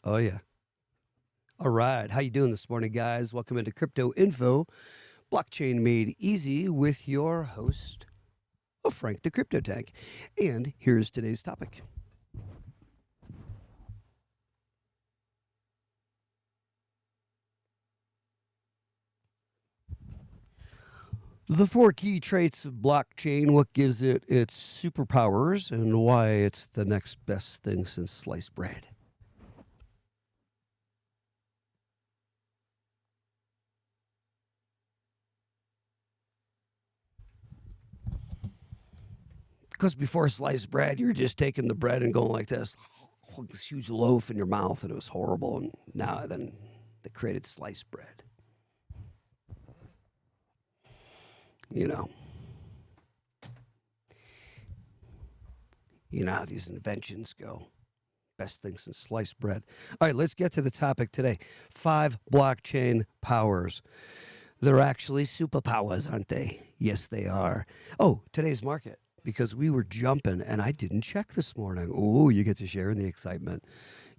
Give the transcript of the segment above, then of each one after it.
Oh yeah. All right. How you doing this morning, guys? Welcome into Crypto Info, Blockchain Made Easy with your host, Frank the Crypto Tank. And here's today's topic. The four key traits of blockchain, what gives it its superpowers, and why it's the next best thing since sliced bread. Because before sliced bread, you're just taking the bread and going like this huge loaf in your mouth, and it was horrible. And now then they created sliced bread. You know, you know how these inventions go. Best thing since sliced bread. All right, let's get to the topic today. 5 blockchain powers. They're actually superpowers, aren't they? Yes, they are. Oh, today's market, because we were jumping and I didn't check this morning. Oh, you get to share in the excitement.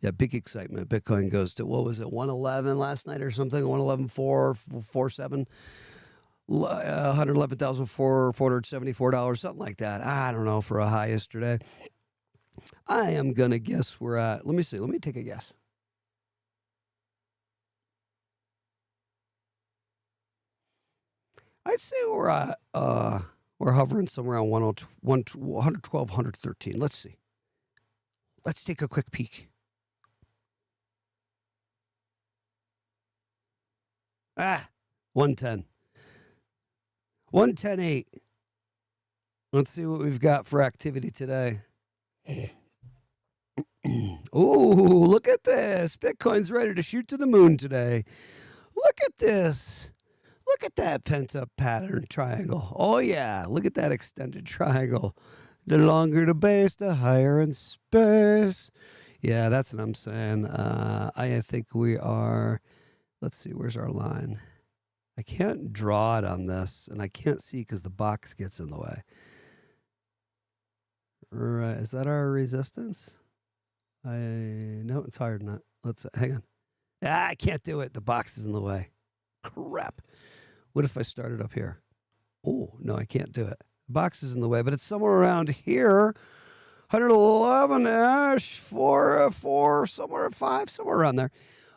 Yeah, big excitement. Bitcoin goes to, what was it, 111 last night or something? 111,447. $111,474, something like that. I don't know, for a high yesterday. I am going to guess we're at, let me see, let me take a guess. I'd say we're hovering somewhere around 112, 113. Let's see. Let's take a quick peek. 110. 110.8. Let's see what we've got for activity today. Oh, look at this. Bitcoin's ready to shoot to the moon today. Look at this. Look at that pent-up pattern triangle. Oh, yeah. Look at that extended triangle. The longer the base, the higher in space. Yeah, that's what I'm saying. I think we are, let's see, where's our line? I can't draw it on this, and I can't see because the box gets in the way. Right, is that our resistance? No, it's higher than that. Let's hang on. I can't do it. The box is in the way. Crap. What if I started up here? Oh, no, I can't do it. The box is in the way, but it's somewhere around here. 111-ish, 4, somewhere at 5, somewhere around there.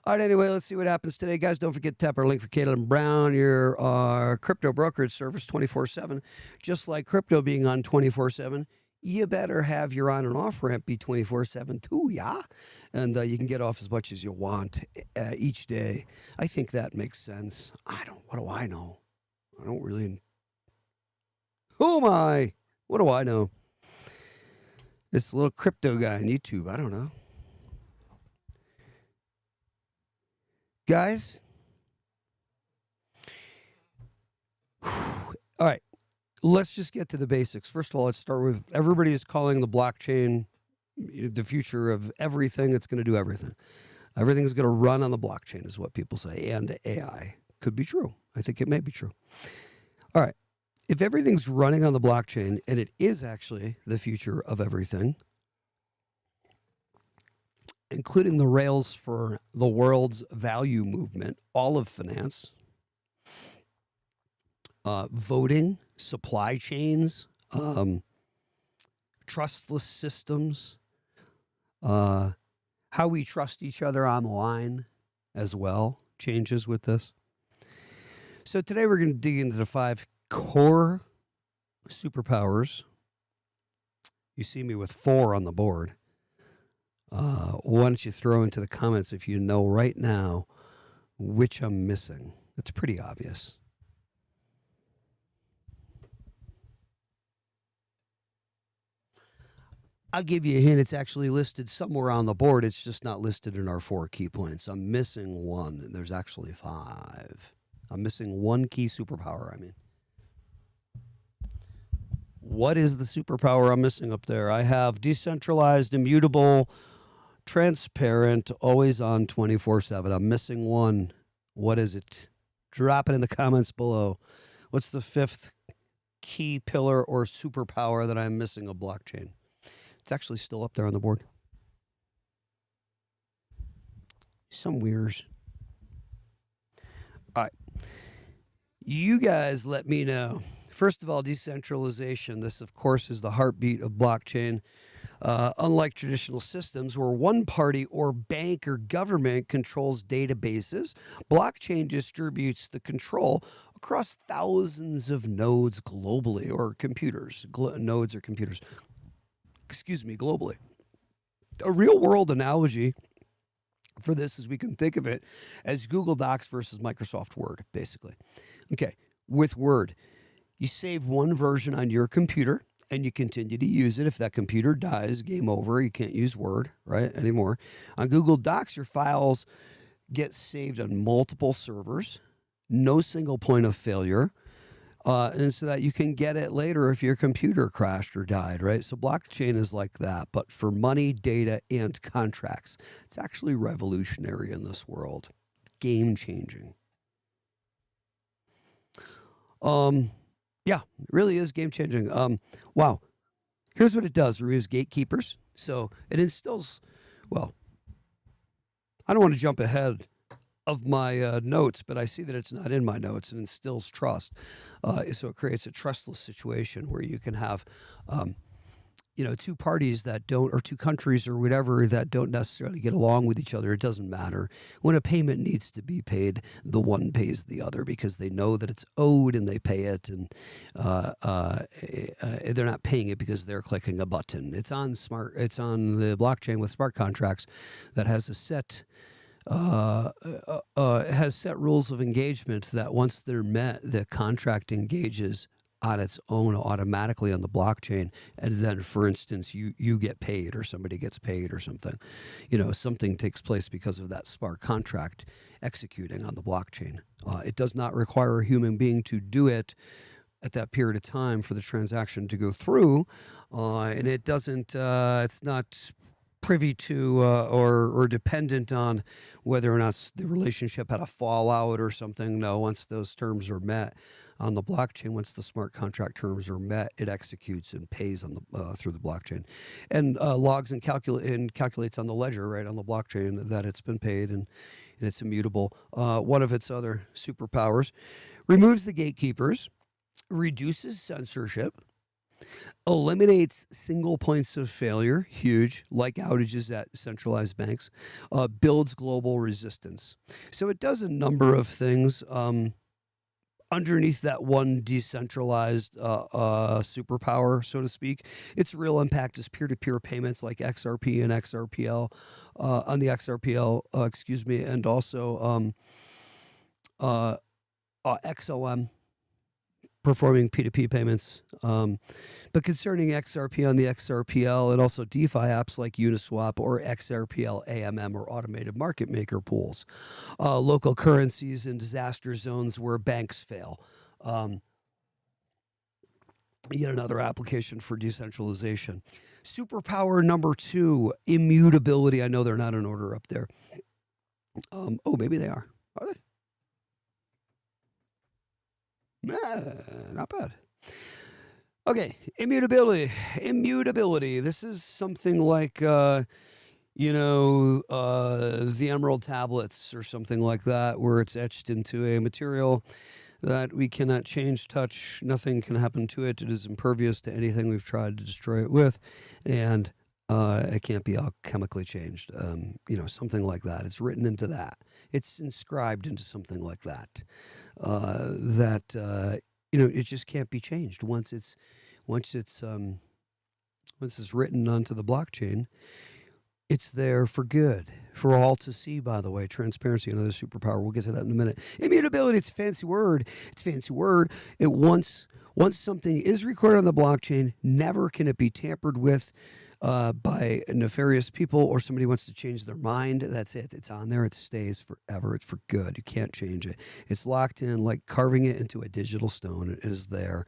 All right, anyway, let's see what happens today. Guys, don't forget to tap our link for Caitlin Brown, your crypto brokerage service 24/7. Just like crypto being on 24/7, you better have your on and off ramp be 24/7 too, yeah? And you can get off as much as you want each day. I think that makes sense. What do I know? I don't really. Who am I? What do I know? This little crypto guy on YouTube, I don't know. Guys, all right, let's just get to the basics. First of all, let's start with, everybody is calling the blockchain the future of everything. It's going to do everything. Everything's going to run on the blockchain is what people say, and AI. Could be true. I think it may be true. All right. If everything's running on the blockchain, and it is actually the future of everything, including the rails for the world's value movement, all of finance, voting, supply chains, trustless systems, how we trust each other online as well changes with this. So today we're going to dig into the 5 core superpowers. You see me with 4 on the board. Why don't you throw into the comments if you know right now which I'm missing? It's pretty obvious. I'll give you a hint. It's actually listed somewhere on the board. It's just not listed in our 4 key points. I'm missing 1. There's actually 5. I'm missing 1 key superpower, I mean. What is the superpower I'm missing up there? I have decentralized, immutable, transparent, always on 24/7. I'm missing 1. What is it? Drop it in the comments below. What's the 5th key pillar or superpower that I'm missing of blockchain? It's actually still up there on the board. Some weirs. All right. You guys let me know. First of all, decentralization. This, of course, is the heartbeat of blockchain. Unlike traditional systems where one party or bank or government controls databases, blockchain distributes the control across thousands of nodes globally, or computers, nodes or computers, globally. A real world analogy for this is we can think of it as Google Docs versus Microsoft Word, basically. Okay, with Word, you save one version on your computer and you continue to use it. If that computer dies, game over. You can't use Word, right, anymore. On Google Docs, your files get saved on multiple servers, no single point of failure, and so that you can get it later if your computer crashed or died, right? So blockchain is like that, but for money, data, and contracts. It's actually revolutionary in this world, game-changing. Yeah, it really is game-changing. Wow. Here's what it does. It removes gatekeepers. So it instills, well, I don't want to jump ahead of my notes, but I see that it's not in my notes. It instills trust. So it creates a trustless situation where you can have, two parties that don't, or two countries or whatever that don't necessarily get along with each other. It doesn't matter. When a payment needs to be paid, the one pays the other because they know that it's owed and they pay it, and they're not paying it because they're clicking a button. It's on the blockchain with smart contracts that has a set has set rules of engagement that once they're met, the contract engages on its own automatically on the blockchain, and then, for instance, you get paid or somebody gets paid or something. Something takes place because of that smart contract executing on the blockchain. It does not require a human being to do it at that period of time for the transaction to go through, and it doesn't. It's not privy to or dependent on whether or not the relationship had a fallout or something. No, once those terms are met on the blockchain, once the smart contract terms are met, it executes and pays on the through the blockchain, and logs and calculates on the ledger, right, on the blockchain, that it's been paid, and it's immutable. One of its other superpowers: removes the gatekeepers, reduces censorship, eliminates single points of failure, huge, like outages at centralized banks, builds global resistance. So it does a number of things underneath that one decentralized superpower, so to speak. Its real impact is peer-to-peer payments like XRP and XRPL, on the XRPL, and also XLM, performing P2P payments. But concerning XRP on the XRPL, and also DeFi apps like Uniswap or XRPL AMM, or automated market maker pools, local currencies in disaster zones where banks fail. Yet another application for decentralization. Superpower number 2, immutability. I know they're not in order up there. Maybe they are. Are they? Not bad. Okay, immutability. Immutability. This is something like, the emerald tablets or something like that, where it's etched into a material that we cannot change, touch. Nothing can happen to it. It is impervious to anything we've tried to destroy it with, and it can't be alchemically changed. Something like that. It's written into that. It's inscribed into something like that. It just can't be changed once it's written onto the blockchain. It's there for good, for all to see, by the way. Transparency, another superpower. We'll get to that in a minute. Immutability, it's a fancy word. It once something is recorded on the blockchain, never can it be tampered with by nefarious people, or somebody wants to change their mind. That's it. It's on there. It stays forever. It's for good. You can't change it. It's locked in, like carving it into a digital stone. It is there.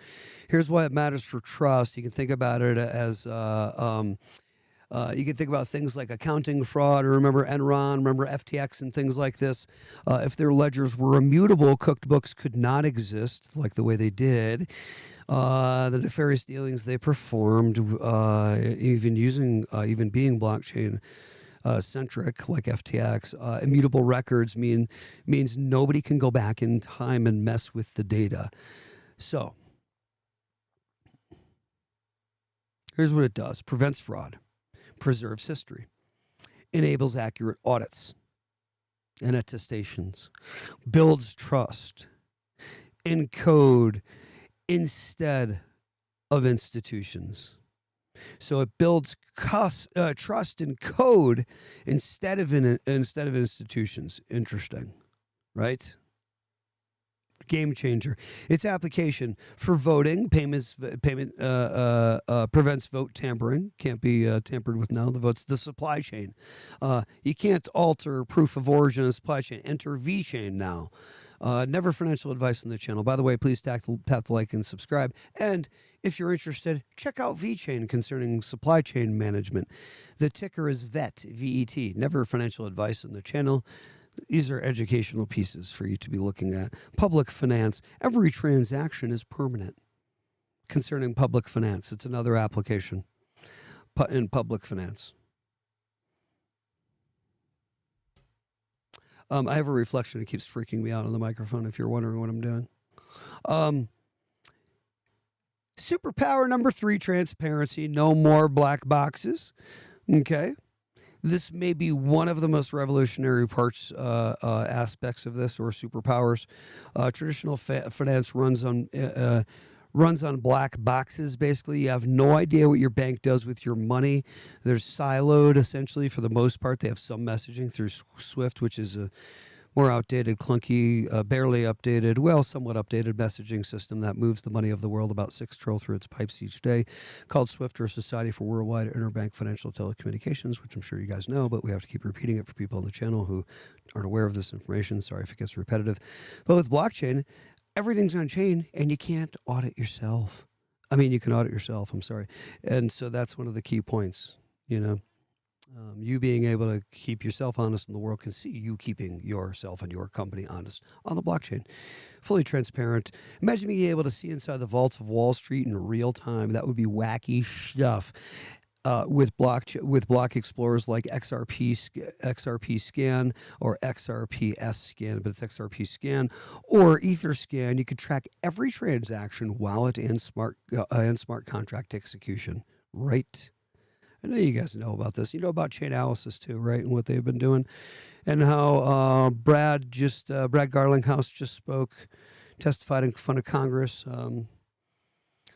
Here's why it matters for trust. You can think about it as you can think about things like accounting fraud, or remember Enron, remember FTX and things like this. If their ledgers were immutable, cooked books could not exist like the way they did. The nefarious dealings they performed, even being blockchain centric, like FTX. Immutable records means nobody can go back in time and mess with the data. So here's what it does: prevents fraud, preserves history, enables accurate audits and attestations, builds trust in code instead of institutions. So it builds trust in code instead of institutions. Interesting, right? Game changer. Its application for voting, payment prevents vote tampering. Can't be tampered with now. The votes, the supply chain. You can't alter proof of origin of the supply chain. Enter VeChain now. Never financial advice on the channel. By the way, please tap the like and subscribe. And if you're interested, check out VeChain concerning supply chain management. The ticker is VET, V-E-T. Never financial advice on the channel. These are educational pieces for you to be looking at. Public finance. Every transaction is permanent. Concerning public finance, it's another application in public finance. I have a reflection that keeps freaking me out on the microphone if you're wondering what I'm doing. Superpower number 3, transparency. No more black boxes. Okay. This may be one of the most revolutionary parts, aspects of this, or superpowers. Traditional finance runs on black boxes. Basically, you have no idea what your bank does with your money. They're siloed, essentially, for the most part. They have some messaging through SWIFT, which is a more outdated, clunky, barely updated, well, somewhat updated messaging system that moves the money of the world about 6 trillion through its pipes each day, called SWIFT, or Society for Worldwide Interbank Financial Telecommunications, which I'm sure you guys know, but we have to keep repeating it for people on the channel who aren't aware of this information. Sorry if it gets repetitive. But with blockchain, everything's on chain, and you can't audit yourself. I mean, you can audit yourself, I'm sorry. And so that's one of the key points, you know. You being able to keep yourself honest, and the world can see you keeping yourself and your company honest on the blockchain. Fully transparent. Imagine being able to see inside the vaults of Wall Street in real time. That would be wacky stuff. With block explorers like XRP Scan or XRPS Scan, but it's XRP Scan or Ether Scan. You could track every transaction, wallet, and smart contract execution. Right. I know you guys know about this. You know about Chainalysis too, right? And what they've been doing, and how Brad Garlinghouse just spoke, testified in front of Congress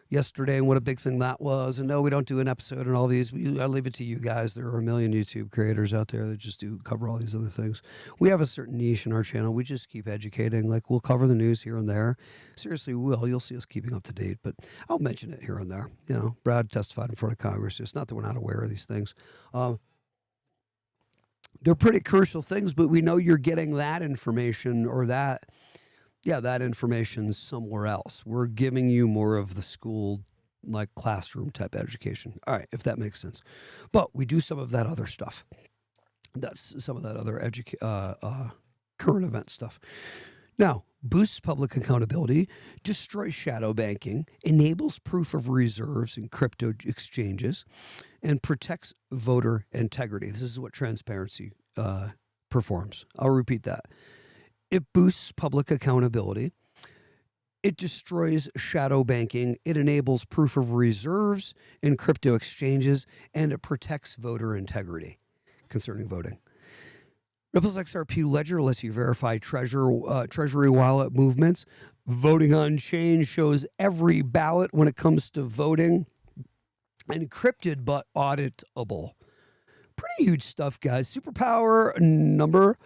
yesterday, and what a big thing that was. And no, we don't do an episode on all these. I leave it to you guys. There are a million YouTube creators out there that just do cover all these other things. We have a certain niche in our channel. We just keep educating. Like, we'll cover the news here and there. Seriously, we will. You'll see us keeping up to date, but I'll mention it here and there. You know, Brad testified in front of Congress. It's not that we're not aware of these things. They're pretty crucial things, but we know you're getting that information or that information somewhere else. We're giving you more of the school, like classroom type education. All right, if that makes sense. But we do some of that other stuff. That's some of that other current event stuff. Now, boosts public accountability, destroys shadow banking, enables proof of reserves in crypto exchanges, and protects voter integrity. This is what transparency performs. I'll repeat that. It boosts public accountability. It destroys shadow banking. It enables proof of reserves in crypto exchanges, and it protects voter integrity concerning voting. Ripple's XRP ledger lets you verify treasury wallet movements. Voting on chain shows every ballot when it comes to voting. Encrypted but auditable. Pretty huge stuff, guys. Superpower number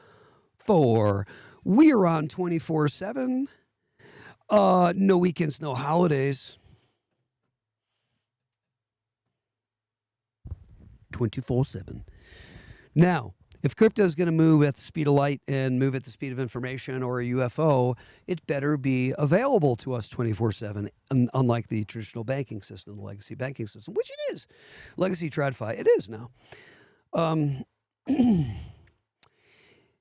4. We are on 24/7. No weekends, no holidays. 24/7. Now, if crypto is going to move at the speed of light and move at the speed of information or a UFO, it better be available to us 24/7, unlike the traditional banking system, the legacy banking system, which it is. Legacy TradFi, it is now.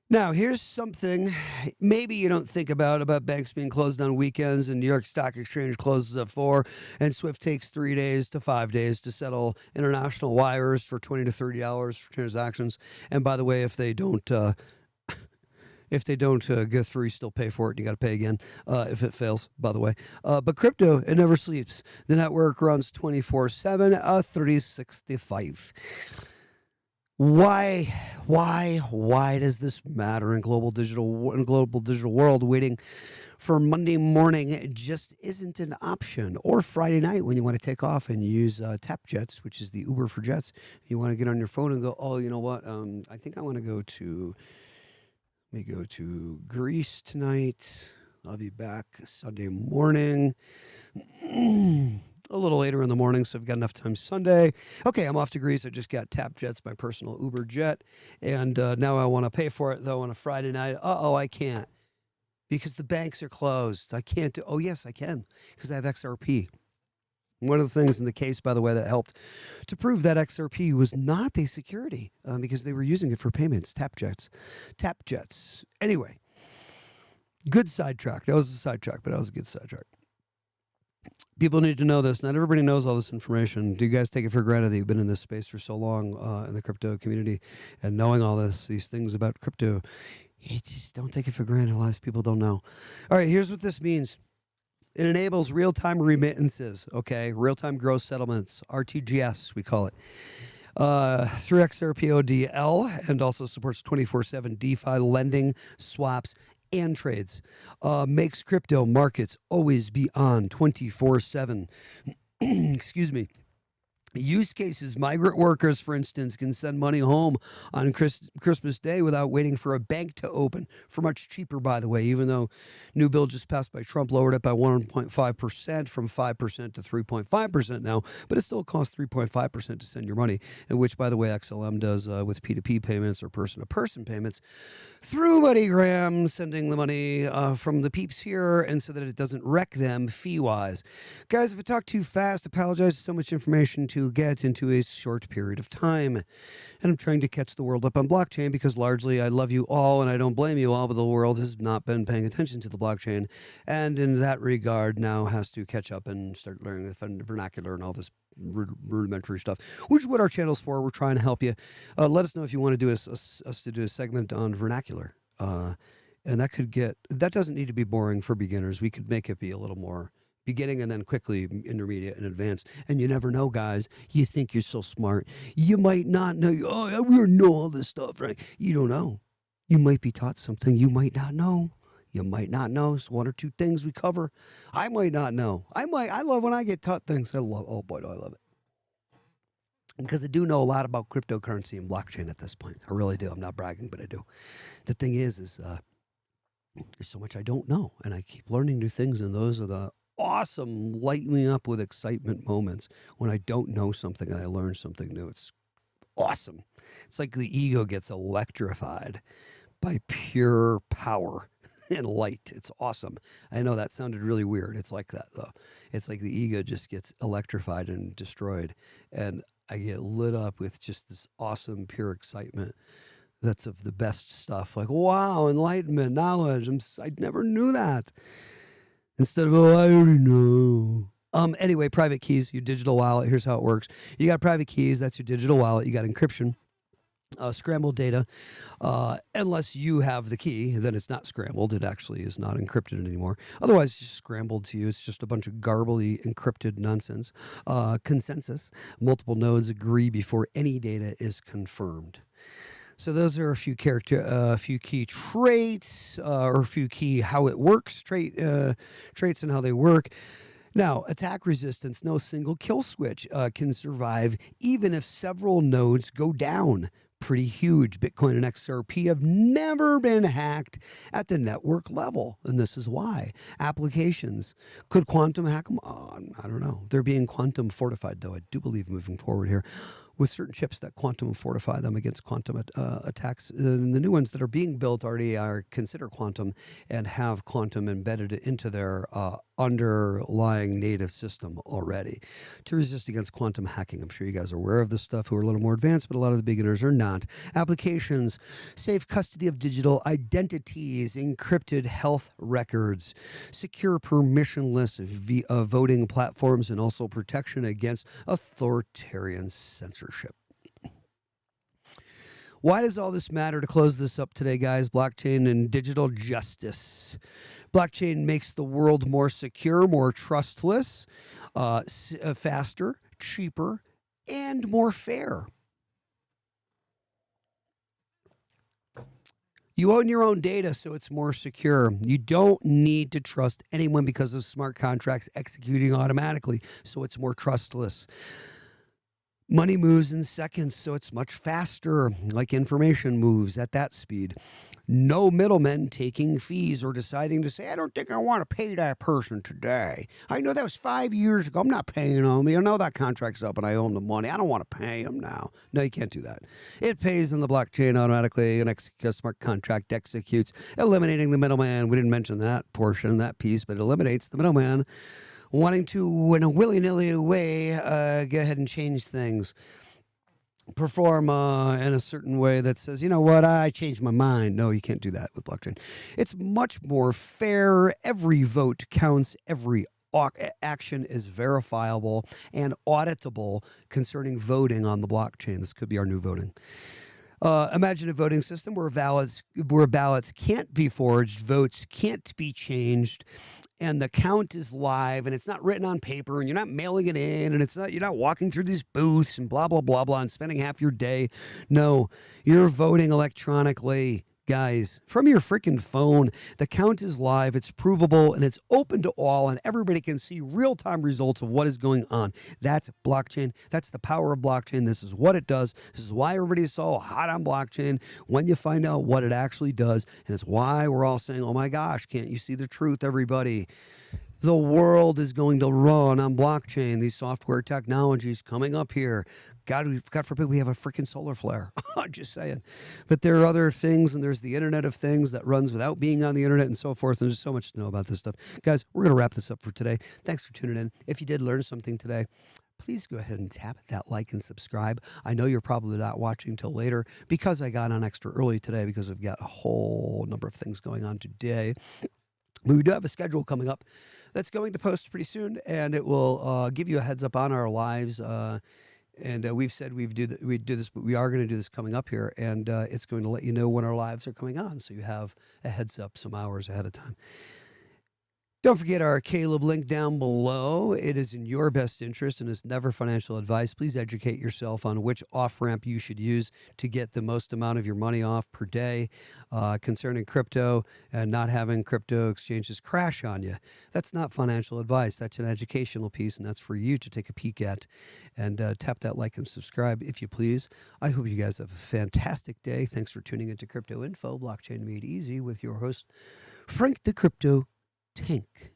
Now, here's something maybe you don't think about banks being closed on weekends, and New York Stock Exchange closes at 4, and Swift takes 3 days to 5 days to settle international wires for $20 to $30 for transactions. And by the way, if they don't go through, you still pay for it. You got to pay again if it fails, by the way. But crypto, it never sleeps. The network runs 24/7, 365. Why does this matter in global digital world? Waiting for Monday morning, it just isn't an option. Or Friday night when you want to take off and use Tap Jets, which is the Uber for jets. You want to get on your phone and go, oh, you know what? I think I want to go to. Let me go to Greece tonight. I'll be back Sunday morning. A little later in the morning, so I've got enough time Sunday. Okay, I'm off to Greece. I just got Tap Jets, my personal Uber jet, and now I want to pay for it, though, on a Friday night. I can't because the banks are closed. I can't do. Oh, yes, I can because I have XRP. One of the things in the case, by the way, that helped to prove that XRP was not a security because they were using it for payments. Tap Jets. Anyway, good sidetrack. That was a sidetrack, but that was a good sidetrack. People need to know this. Not everybody knows all this information. Do you guys take it for granted that you've been in this space for so long in the crypto community and knowing all these things about crypto? You just don't take it for granted. A lot of people don't know. All right, here's what this means. It enables real-time remittances, okay? Real-time gross settlements, RTGS, we call it, through XRP-ODL, and also supports 24/7 DeFi lending, swaps, and trades. Makes crypto markets always be on 24/7. Excuse me. Use cases, migrant workers, for instance, can send money home on Christmas Day without waiting for a bank to open for much cheaper, by the way, even though new bill just passed by Trump lowered it by 1.5% from 5% to 3.5% now, but it still costs 3.5% to send your money, and which, by the way, XLM does with P2P payments or person-to-person payments through MoneyGram, sending the money from the peeps here, and so that it doesn't wreck them fee-wise. Guys, if I talk too fast, apologize. So much information to get into a short period of time. And I'm trying to catch the world up on blockchain because largely I love you all and I don't blame you all, but the world has not been paying attention to the blockchain. And in that regard, now has to catch up and start learning the vernacular and all this rudimentary stuff, which is what our channel's for. We're trying to help you. Let us know if you want to do us to do a segment on vernacular. And that doesn't need to be boring for beginners. We could make it be a little more beginning and then quickly intermediate and advanced. And you never know, guys. You think you're so smart. You might not know. Oh, we know all this stuff, right? You don't know. You might be taught something you might not know. You might not know. It's one or two things we cover. I might not know. I love when I get taught things. Oh boy, do I love it. Because I do know a lot about cryptocurrency and blockchain at this point. I really do. I'm not bragging, but I do. The thing is there's so much I don't know. And I keep learning new things, and those are the awesome, light me up with excitement moments when I don't know something and I learn something new. It's awesome. It's like the ego gets electrified by pure power and light. It's awesome. I know that sounded really weird. It's like that, though. It's like the ego just gets electrified and destroyed, and I get lit up with just this awesome, pure excitement. That's of the best stuff. Like, wow, enlightenment, knowledge. I never knew that. Instead of, I already know. Anyway, private keys, your digital wallet. Here's how it works. You got private keys. That's your digital wallet. You got encryption, scrambled data. Unless you have the key, then it's not scrambled. It actually is not encrypted anymore. Otherwise, it's just scrambled to you. It's just a bunch of garbly encrypted nonsense. Consensus. Multiple nodes agree before any data is confirmed. So those are a few key traits, or a few key how it works traits and how they work. Now, attack resistance. No single kill switch can survive even if several nodes go down. Pretty huge. Bitcoin and XRP have never been hacked at the network level, and this is why. Applications. Could quantum hack them? I don't know. They're being quantum fortified, though, I do believe, moving forward here. with certain chips that quantum fortify them against quantum attacks. And the new ones that are being built already are consider quantum and have quantum embedded into their underlying native system already to resist against quantum hacking. I'm sure you guys are aware of this stuff who are a little more advanced, but a lot of the beginners are not. Applications, safe custody of digital identities, encrypted health records, secure permissionless voting platforms, and also protection against authoritarian censorship. Why does all this matter? To close this up today, guys, blockchain and digital justice. Blockchain makes the world more secure, more trustless, faster, cheaper, and more fair. You own your own data, so it's more secure. You don't need to trust anyone because of smart contracts executing automatically, so it's more trustless. Money moves in seconds, so it's much faster, like information moves at that speed. No middlemen taking fees or deciding to say, I don't think I want to pay that person today. I know that was 5 years ago. I'm not paying them. You know that contract's up and I owe them the money. I don't want to pay them now. No, you can't do that. It pays on the blockchain automatically, and a smart contract executes, eliminating the middleman. We didn't mention that portion, that piece, but it eliminates the middleman wanting to, in a willy-nilly way, go ahead and change things. Perform in a certain way that says, you know what, I changed my mind. No, you can't do that with blockchain. It's much more fair. Every vote counts. Every action is verifiable and auditable concerning voting on the blockchain. This could be our new voting. Imagine a voting system where ballots can't be forged, votes can't be changed, and the count is live, and it's not written on paper, and you're not mailing it in, and you're not walking through these booths and blah, blah, blah, blah, and spending half your day. No, you're voting electronically. Guys, from your freaking phone. The count is live, it's provable, and it's open to all, and everybody can see real-time results of what is going on. That's blockchain. That's the power of blockchain. This is what it does. This is why everybody's so hot on blockchain when you find out what it actually does, and it's why we're all saying, oh my gosh, can't you see the truth, everybody? The world is going to run on blockchain. These software technologies coming up here. God forbid we have a freaking solar flare. I'm just saying. But there are other things, and there's the Internet of Things that runs without being on the Internet and so forth. And there's so much to know about this stuff. Guys, we're going to wrap this up for today. Thanks for tuning in. If you did learn something today, please go ahead and tap that like and subscribe. I know you're probably not watching till later because I got on extra early today because I've got a whole number of things going on today. We do have a schedule coming up that's going to post pretty soon, and it will give you a heads up on our lives. And we've said we do this, but we are going to do this coming up here, and it's going to let you know when our lives are coming on, so you have a heads up some hours ahead of time. Don't forget our Caleb link down below. It is in your best interest and is never financial advice. Please educate yourself on which off-ramp you should use to get the most amount of your money off per day concerning crypto and not having crypto exchanges crash on you. That's not financial advice. That's an educational piece, and that's for you to take a peek at. And tap that like and subscribe if you please. I hope you guys have a fantastic day. Thanks for tuning into Crypto Info, Blockchain Made Easy with your host, Frank the Crypto Tank.